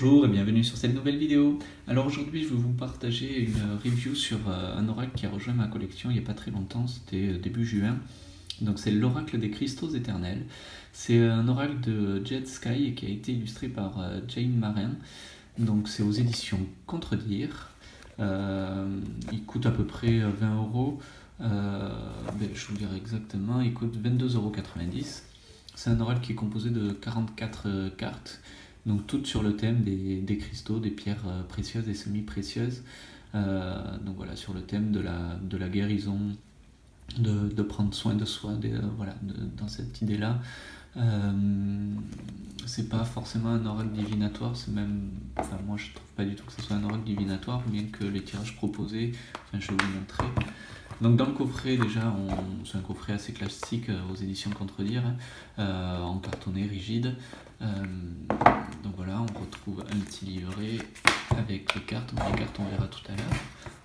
Bonjour et bienvenue sur cette nouvelle vidéo. Alors aujourd'hui je vais vous partager une review sur un oracle qui a rejoint ma collection il n'y a pas très longtemps, c'était début juin. Donc c'est l'oracle des cristaux éternels. C'est un oracle de Jet Sky et qui a été illustré par Jane Marin. Donc c'est aux éditions Contredire. Il coûte à peu près 20 euros. Je vous dirai exactement, il coûte 22,90 €. C'est un oracle qui est composé de 44 cartes. Donc toutes sur le thème des cristaux, des pierres précieuses et semi-précieuses. Donc voilà, sur le thème de la guérison, de prendre soin de soi, dans cette idée-là. C'est pas forcément un oracle divinatoire, c'est même, moi je trouve pas du tout que ce soit un oracle divinatoire, bien que les tirages proposés, je vais vous montrer. Donc dans le coffret déjà, c'est un coffret assez classique aux éditions Contredire, en cartonné rigide. Donc voilà, on retrouve un petit livret avec les cartes. Les cartes on verra tout à l'heure.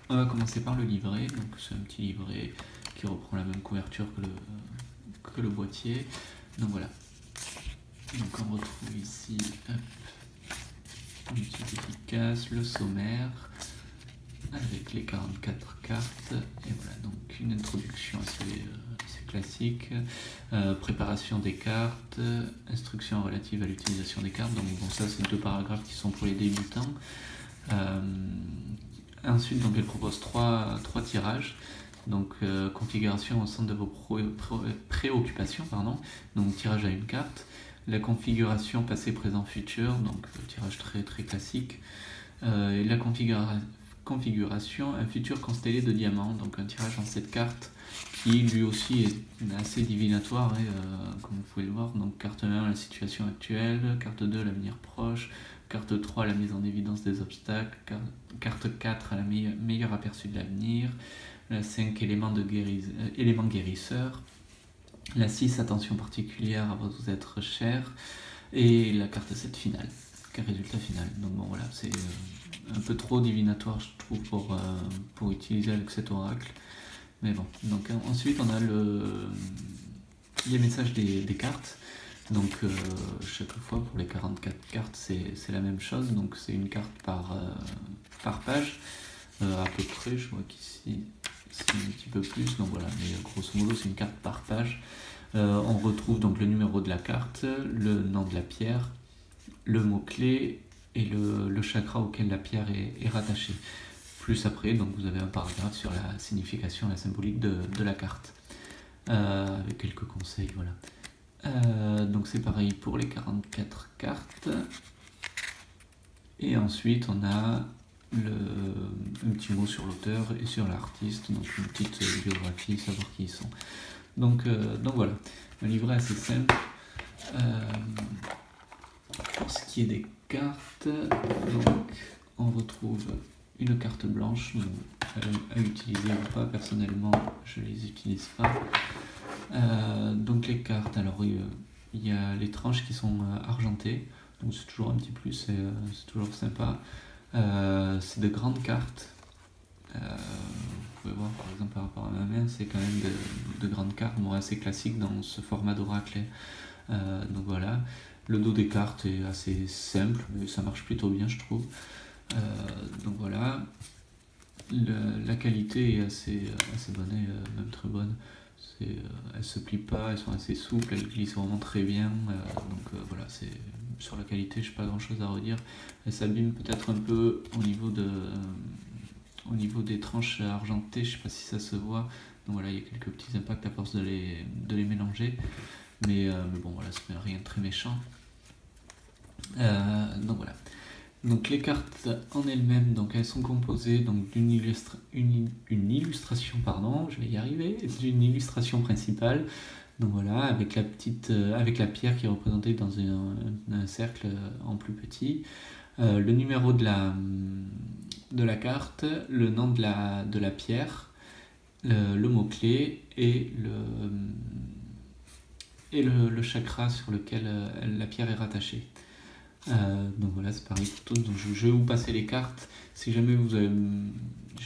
On va commencer par le livret. Donc c'est un petit livret qui reprend la même couverture que le boîtier. Donc voilà. Donc on retrouve ici une petite efficace, le sommaire avec les 44 cartes, et voilà, donc une introduction assez classique, préparation des cartes, instructions relatives à l'utilisation des cartes, donc bon, ça c'est 2 paragraphes qui sont pour les débutants. Ensuite, donc elle propose trois tirages, donc configuration au centre de vos préoccupations, donc tirage à une carte, la configuration passé, présent, futur, donc tirage très classique, et la configuration, un futur constellé de diamants, donc un tirage en 7 cartes qui lui aussi est assez divinatoire, comme vous pouvez le voir. Donc carte 1, la situation actuelle, carte 2, l'avenir proche, carte 3, la mise en évidence des obstacles, carte 4, la meilleur aperçu de l'avenir, la 5, élément guérisseur, la 6, attention particulière à vos êtres chers, et la carte 7 finale, résultat final. Donc bon voilà, c'est un peu trop divinatoire je trouve pour utiliser avec cet oracle, mais bon. Donc ensuite on a les messages des cartes. Donc chaque fois pour les 44 cartes c'est la même chose, donc c'est une carte par page, à peu près. Je vois qu'ici c'est un petit peu plus, donc voilà, mais grosso modo c'est une carte par page. On retrouve donc le numéro de la carte, le nom de la pierre, le mot-clé et le chakra auquel la pierre est rattachée. Plus après, donc vous avez un paragraphe sur la signification, la symbolique de la carte, avec quelques conseils, voilà. Donc c'est pareil pour les 44 cartes. Et ensuite on a un petit mot sur l'auteur et sur l'artiste, donc une petite biographie, savoir qui ils sont. Donc voilà, un livret assez simple. Pour ce qui est des cartes, donc on retrouve une carte blanche, à utiliser ou pas. Personnellement je les utilise pas. Donc les cartes, alors il y a les tranches qui sont argentées, donc c'est toujours un petit plus, c'est toujours sympa. C'est de grandes cartes. Vous pouvez voir par exemple par rapport à ma main, c'est quand même de grandes cartes, bon, assez classique dans ce format d'oracle. Donc voilà, le dos des cartes est assez simple, mais ça marche plutôt bien je trouve. Donc voilà, la qualité est assez bonne, et même très bonne. Elles se plient pas, elles sont assez souples, elles glissent vraiment très bien. Voilà, sur la qualité, je n'ai pas grand chose à redire. Elles s'abîment peut-être un peu au niveau des tranches argentées, je sais pas si ça se voit. Donc voilà, il y a quelques petits impacts à force de les mélanger. Mais bon voilà, c'est rien de très méchant. Donc voilà. Donc les cartes en elles-mêmes, donc elles sont composées donc d'une illustration, je vais y arriver, d'une illustration principale. Donc voilà, avec la pierre qui est représentée dans un cercle en plus petit, le numéro de la carte, le nom de la pierre, le mot-clé et le chakra sur lequel la pierre est rattachée. Donc voilà, c'est pareil pour toutes. Donc je vais vous passer les cartes. Si jamais je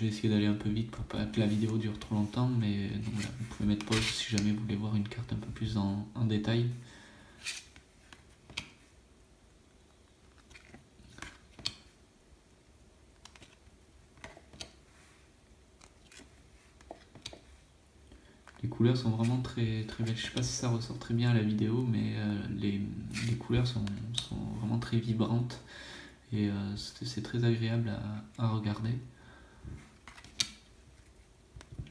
vais essayer d'aller un peu vite pour pas que la vidéo dure trop longtemps, mais donc voilà, vous pouvez mettre pause si jamais vous voulez voir une carte un peu plus en détail. couleurs sont vraiment très, très belles. Je sais pas si ça ressort très bien à la vidéo, mais les couleurs sont vraiment très vibrantes et c'est très agréable à regarder.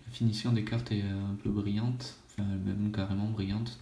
La finition des cartes est un peu brillante, enfin même carrément brillante.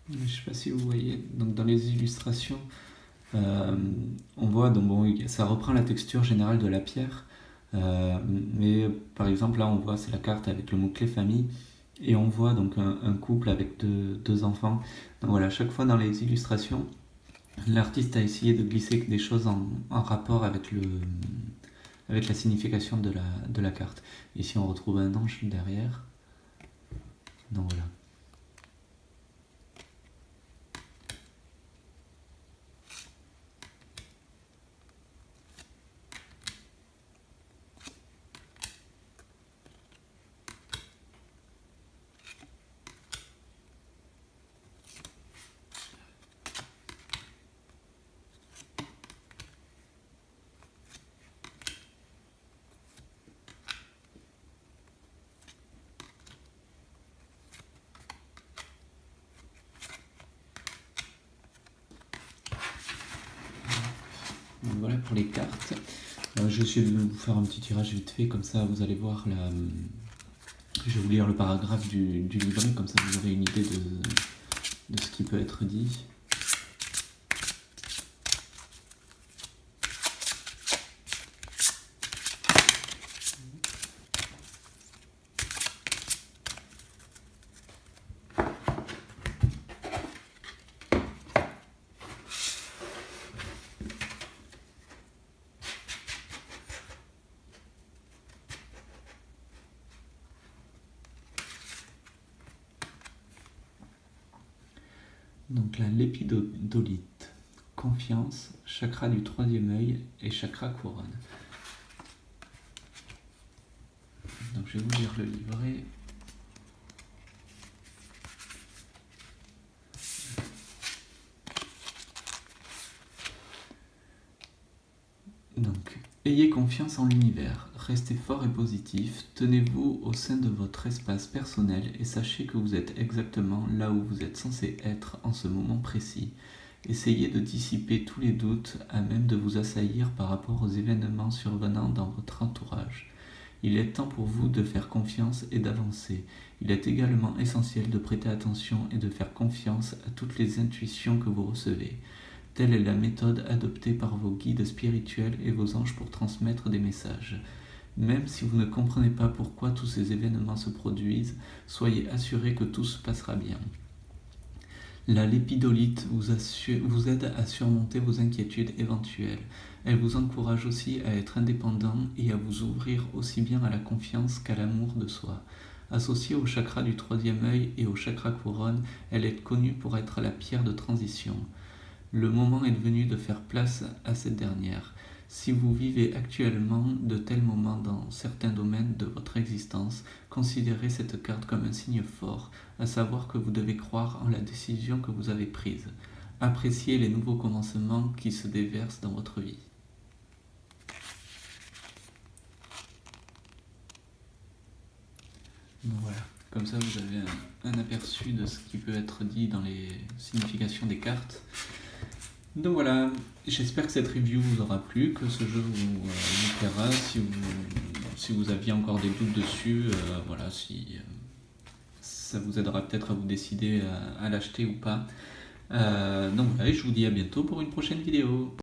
Donc, je sais pas si vous voyez, donc dans les illustrations, on voit, donc bon, ça reprend la texture générale de la pierre, mais par exemple là on voit c'est la carte avec le mot-clé famille, et on voit donc un couple avec deux enfants. Donc voilà, chaque fois dans les illustrations, l'artiste a essayé de glisser des choses en rapport avec la signification de la carte. Ici on retrouve un ange derrière, donc voilà. Donc voilà pour les cartes. Je vais essayer de vous faire un petit tirage vite fait, comme ça vous allez voir la... Je vais vous lire le paragraphe du livret, comme ça vous aurez une idée de ce qui peut être dit. Donc la lépidolite, confiance, chakra du troisième œil et chakra couronne. Donc je vais vous lire le livret. Donc, ayez confiance en l'univers, restez fort et positif, tenez-vous au sein de votre espace personnel et sachez que vous êtes exactement là où vous êtes censé être en ce moment précis. Essayez de dissiper tous les doutes à même de vous assaillir par rapport aux événements survenant dans votre entourage. Il est temps pour vous de faire confiance et d'avancer. Il est également essentiel de prêter attention et de faire confiance à toutes les intuitions que vous recevez. Telle est la méthode adoptée par vos guides spirituels et vos anges pour transmettre des messages. Même si vous ne comprenez pas pourquoi tous ces événements se produisent, soyez assurés que tout se passera bien. La lépidolite vous aide à surmonter vos inquiétudes éventuelles. Elle vous encourage aussi à être indépendant et à vous ouvrir aussi bien à la confiance qu'à l'amour de soi. Associée au chakra du troisième œil et au chakra couronne, elle est connue pour être la pierre de transition. Le moment est venu de faire place à cette dernière. Si vous vivez actuellement de tels moments dans certains domaines de votre existence, considérez cette carte comme un signe fort, à savoir que vous devez croire en la décision que vous avez prise. Appréciez les nouveaux commencements qui se déversent dans votre vie. Donc voilà, comme ça vous avez un aperçu de ce qui peut être dit dans les significations des cartes. Donc voilà, j'espère que cette review vous aura plu, que ce jeu vous plaira. Si vous aviez encore des doutes dessus, voilà, si ça vous aidera peut-être à vous décider à l'acheter ou pas. Donc voilà, je vous dis à bientôt pour une prochaine vidéo.